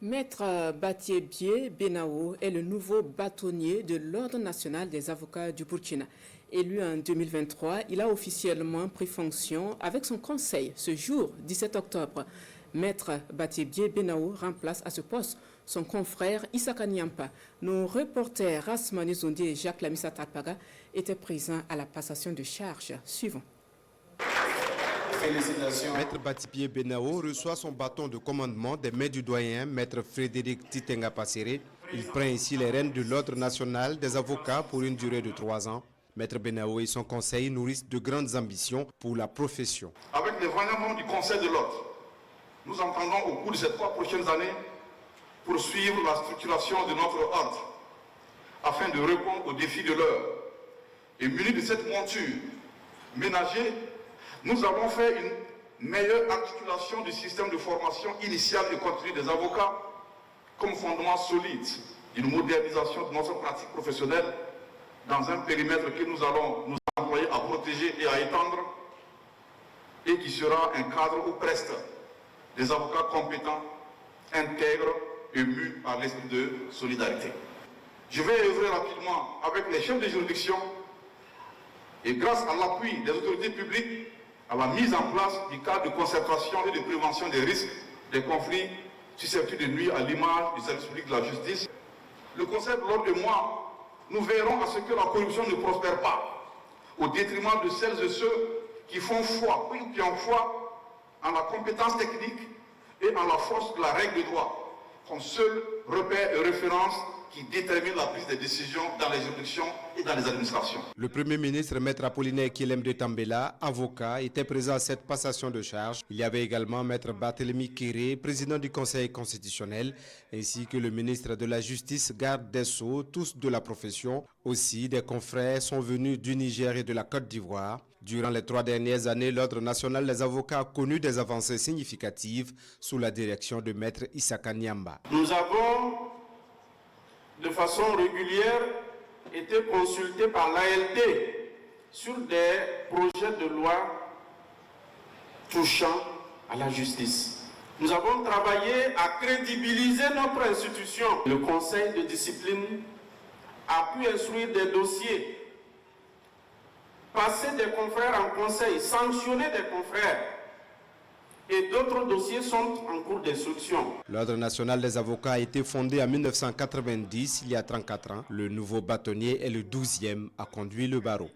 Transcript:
Maître Batié Benao est le nouveau bâtonnier de l'Ordre national des avocats du Burkina. Élu en 2023, il a officiellement pris fonction avec son conseil ce jour, 17 octobre. Maître Batié Benao remplace à ce poste son confrère Issaka Nyampa. Nos reporters Rasmani Zoundi et Jacques Lamissa Takpaga étaient présents à la passation de charges. Suivons. Maître Batié Benao reçoit son bâton de commandement des mains du doyen, Maître Frédéric Titenga Passéré. Il prend ici les rênes de l'Ordre national des avocats pour une durée de 3 ans. Maître Benao et son conseil nourrissent de grandes ambitions pour la profession. Avec les 20 membres du Conseil de l'Ordre, nous entendons au cours de ces 3 prochaines années poursuivre la structuration de notre ordre afin de répondre aux défis de l'heure. Et munis de cette monture ménagée, nous avons fait une meilleure articulation du système de formation initiale et continue des avocats comme fondement solide d'une modernisation de notre pratique professionnelle dans un périmètre que nous allons nous employer à protéger et à étendre et qui sera un cadre où prestent des avocats compétents, intègres et mus par l'esprit de solidarité. Je vais œuvrer rapidement avec les chefs de juridiction et grâce à l'appui des autorités publiques à la mise en place du cadre de concertation et de prévention des risques, des conflits susceptibles de nuire à l'image du service public de la justice. Le Conseil de l'Ordre et moi, nous veillerons à ce que la corruption ne prospère pas, au détriment de celles et ceux qui font foi, ou qui ont foi en la compétence technique et en la force de la règle de droit, comme seul repère et référence qui détermine la prise de décisions dans les juridictions et dans les administrations. Le Premier ministre, Maître Apollinaire Kilem de Tambela, avocat, était présent à cette passation de charges. Il y avait également Maître Barthélemy Kéré, président du Conseil constitutionnel, ainsi que le ministre de la Justice, garde des Sceaux, tous de la profession. Aussi, des confrères sont venus du Niger et de la Côte d'Ivoire. Durant les 3 dernières années, l'Ordre national des avocats a connu des avancées significatives sous la direction de Maître Issaka Nyamba. Nous avons de façon régulière été consultés par l'ALD sur des projets de loi touchant à la justice. Nous avons travaillé à crédibiliser notre institution. Le Conseil de discipline a pu instruire des dossiers, passer des confrères en conseil, sanctionner des confrères. Et d'autres dossiers sont en cours d'instruction. L'Ordre national des avocats a été fondé en 1990, il y a 34 ans. Le nouveau bâtonnier est le 12e à conduire le barreau.